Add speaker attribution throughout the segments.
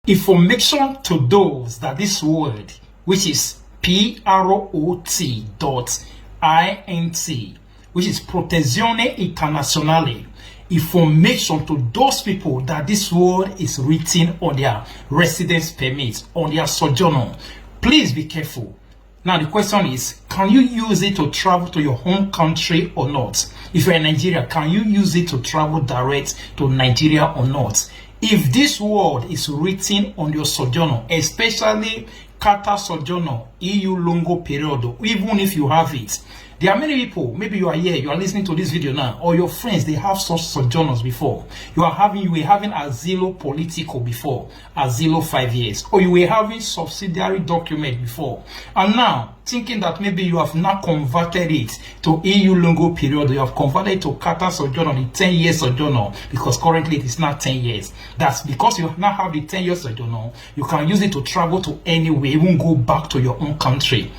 Speaker 1: Information to those that this word, which is PROT dot INT, which is Protezione Internazionale. Information to those people that this word is written on their residence permit, on their sojourner. Please be careful. Now the question is, can you use it to travel to your home country or not? If you're in Nigeria, can you use it to travel direct to Nigeria or not? If this word is written on your sojourner, especially Carta Sojourner, EU lungo periodo, even if you have it, there are many people, maybe you are here, you are listening to this video now, or your friends, they have such sojourners before. You were having asilo politico before, asilo 5 years, or you were having subsidiary document before. And now, thinking that maybe you have now converted it to EU lungo period, you have converted it to Carta Sojourner, the 10 years sojourner, because currently it is not 10 years. That's because you now have the 10 years sojourner, you can use it to travel to anywhere, even go back to your own country.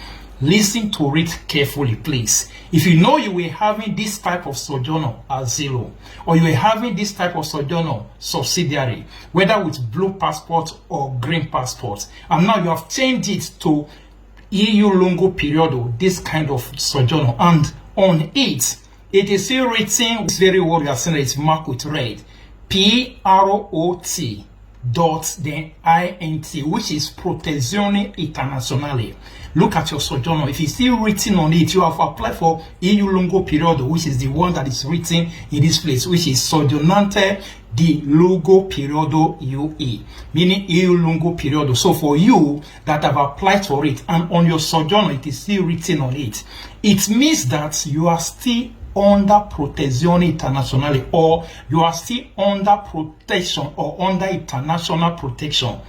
Speaker 1: Listen to it carefully, please. If you know you were having this type of sojourner asylum, or you were having this type of sojourner subsidiary, whether with blue passport or green passport, and now you have changed it to EU lungo periodo, this kind of sojourner, and on it is still written, this very word you are saying, it's marked with red, PROT dot then INT, which is Protezione Internazionale. Look at your sojourner. If it's still written on it, you have applied for EU lungo periodo, which is the one that is written in this place, which is Soggiornante di lungo periodo UE, meaning EU lungo periodo. So for you that have applied for it and on your sojourner it is still written on it, it means that you are still under Protezione Internazionale, or you are still under protection or under international protection.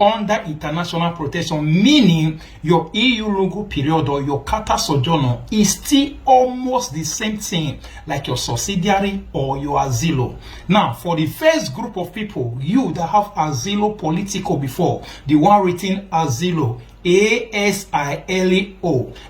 Speaker 1: Under international protection, meaning your EU lungo period or your Carta Sojourner is still almost the same thing like your subsidiary or your asilo. Now, for the first group of people, you that have asilo politico before, the one written asilo, ASILO,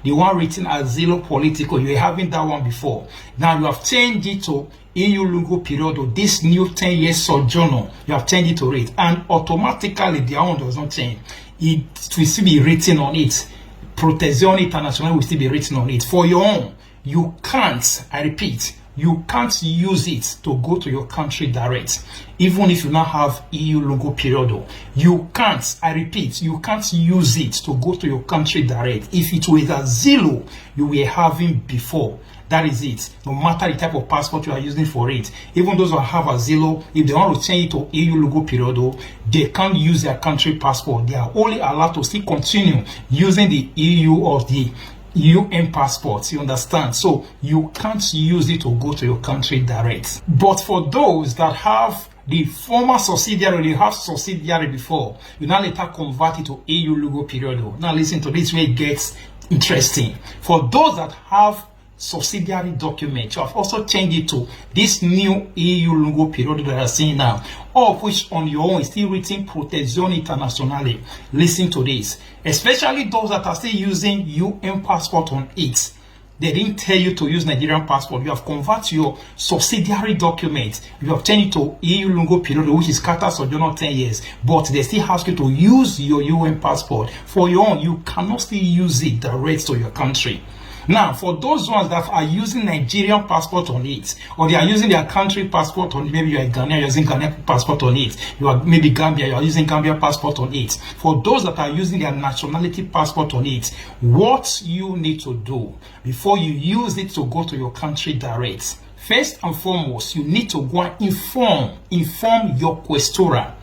Speaker 1: the one written asilo politico, you were having that one before. Now you have changed it to EU lungo periodo, this new 10 years sojourner, you have changed it to it, and automatically their own does not change. It will still be written on it. Protezione Internazionale will still be written on it. For your own, you can't, I repeat, you can't use it to go to your country direct, even if you now have EU lungo periodo. You can't, I repeat, you can't use it to go to your country direct if it was asilo you were having before. That is it. No matter the type of passport you are using for it, even those who have asilo, if they want to change it to EU lungo periodo, they can't use their country passport. They are only allowed to still continue using the EU or the UN passports, you understand? So you can't use it to go to your country direct. But for those that have the former subsidiary, they have subsidiary before, you now later convert it to EU lungo periodo. Now listen to this, where it gets interesting. For those that have subsidiary document, you have also changed it to this new EU lungo periodo that I see now, all of which on your own is still written Protezione Internazionale. Listen to this, especially those that are still using UN passport on it. They didn't tell you to use Nigerian passport. You have converted your subsidiary document. You have changed it to EU lungo periodo, which is Carta Sojourner 10 years. But they still ask you to use your UN passport. For your own, you cannot still use it direct to your country. Now, for those ones that are using Nigerian passport on it, or they are using their country passport on it, maybe you are Ghana, you're using Ghanaian passport on it, you are maybe Gambia, you are using Gambia passport on it. For those that are using their nationality passport on it, what you need to do before you use it to go to your country direct, first and foremost, you need to go and inform your questora.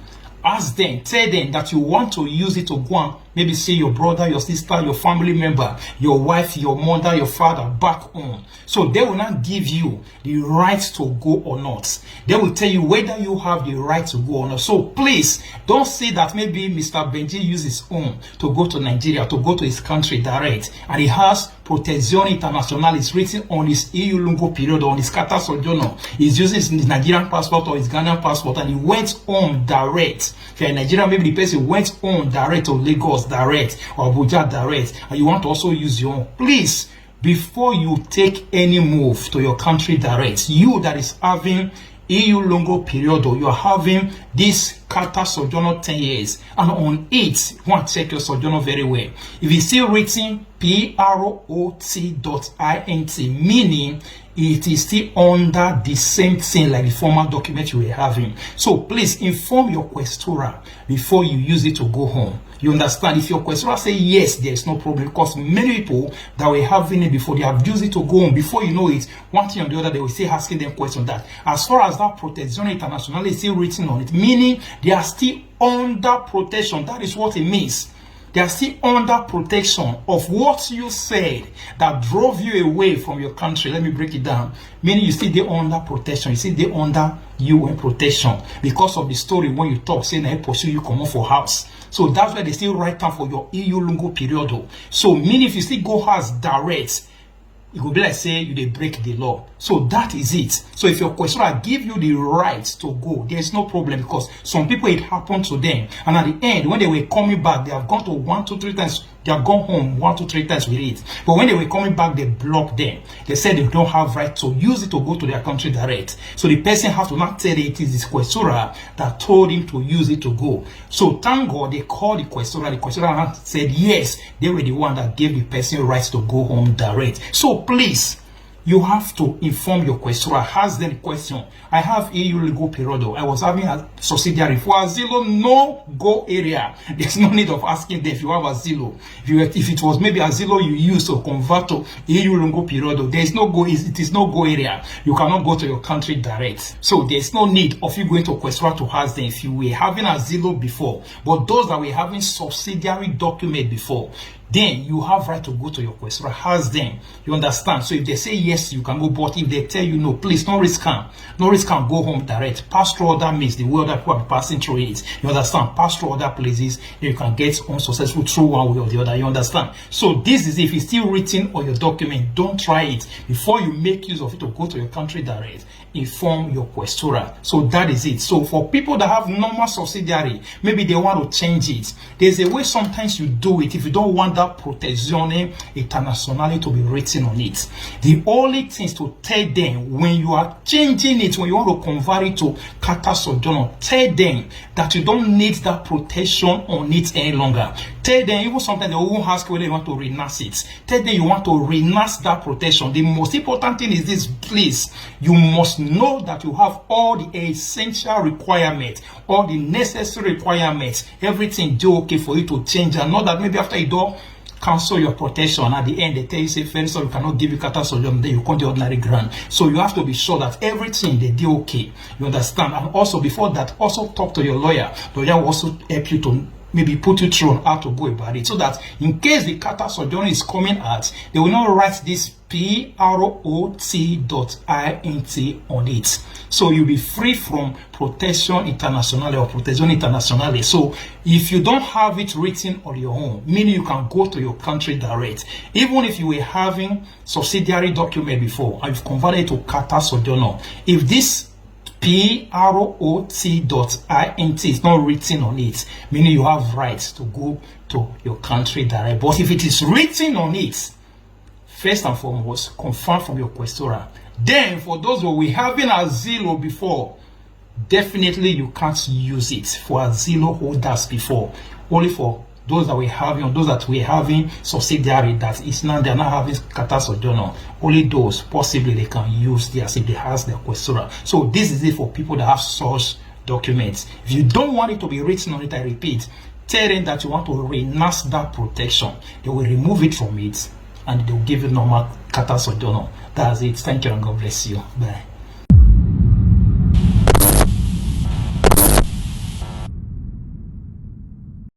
Speaker 1: Ask them, tell them that you want to use it to go and maybe see your brother, your sister, your family member, your wife, your mother, your father back home. So they will not give you the right to go or not. They will tell you whether you have the right to go or not. So please don't say that maybe Mr. Benji used his own to go to Nigeria, to go to his country direct, and he has Protezione Internazionale is written on his EU lungo period, on his Carta Sojourner. He's using his Nigerian passport or his Ghanaian passport, and he went home direct. If you're in Nigeria, maybe the person went home direct to Lagos direct or Abuja direct, and you want to also use your own. Please, before you take any move to your country direct, you that is having EU lungo period, or you're having this Kata Sojourner 10 years. And on it, you want to check your Sojourner very well. If you see written PROT.INT, meaning it is still under the same thing like the former document you were having. So please inform your questora before you use it to go home. You understand? If your questora say yes, there is no problem, because many people that were having it before, they have used it to go home. Before you know it, one thing or the other, they will still asking them questions that as far as that protection international is still written on it, meaning they are still under protection. That is what it means. They are still under protection of what you said that drove you away from your country. Let me break it down. Meaning you still there under protection. You still there under UN protection because of the story when you talk, saying I pursue you, come on for house. So that's why they still write down for your EU lungo period. So meaning if you still go house direct, it will be like say you they break the law. So that is it. So if your questioner give you the right to go, there is no problem, because some people it happened to them, and at the end when they were coming back, they have gone to 1, 2, 3 times. They have gone home 1, 2, 3 times with it. But when they were coming back, they blocked them. They said they don't have right to use it to go to their country direct. So the person has to not tell it is this questora that told him to use it to go. So thank God they called the questora. The questora said yes, they were the one that gave the person rights to go home direct. So please, you have to inform your questora. Ask them the question. I have EU legal period. I was having a subsidiary for asylum no go area. There's no need of asking them if you have asylum. If it was maybe asylum you use to convert to EU legal period, there is no go. It is no go area. You cannot go to your country direct. So there's no need of you going to questora to ask them if you were having asylum before. But those that were having subsidiary document before, then you have right to go to your questora, ask them. You understand? So if they say yes, you can go. But if they tell you no, please don't risk them. No risk them. Go home direct. Pass through other means. The way other people are passing through it. You understand? Pass through other places. Then you can get unsuccessful through one way or the other. You understand? So this is if it's still written on your document. Don't try it before you make use of it to go to your country direct. Inform your questora. So that is it. So for people that have normal subsidiary, maybe they want to change it. There's a way sometimes you do it if you don't want that protezione internazionale to be written on it. The only thing is to tell them when you are changing it, when you want to convert it to Kata Sojourner, tell them that you don't need that protection on it any longer. Tell them, even sometimes they won't ask whether you want to renounce it. Tell them you want to renounce that protection. The most important thing is this, please. You must know that you have all the essential requirements, all the necessary requirements, everything do okay for you to change, and not that maybe after you do cancel your protection, at the end they tell you say very sorry, we cannot give you Kata Sojourner, then you come the ordinary grant. So you have to be sure that everything they do okay. You understand? And also before that, also talk to your lawyer. The lawyer will also help you to maybe put you through on how to go about it, so that in case the Kata Sojourner is coming out, they will not write this PROT.INT on it. So you'll be free from protection internationale or protection internationale. So if you don't have it written on your own, meaning you can go to your country direct, even if you were having subsidiary document before and you've converted it to Kata Sojourner, if this PROT.INT is not written on it, meaning you have rights to go to your country direct. But if it is written on it, first and foremost, confirm from your questora. Then, for those who were having asylum before, definitely you can't use it for asylum holders before. Only for those that were having, those that were having subsidiary that is now they are not having Kata Sojourner. Only those possibly they can use their if they have their questora. So this is it for people that have such documents. If you don't want it to be written on it, I repeat, tell them that you want to renounce that protection. They will remove it from it, and they'll give you normal Kata Sojourner. That's it. Thank you and God bless you. Bye.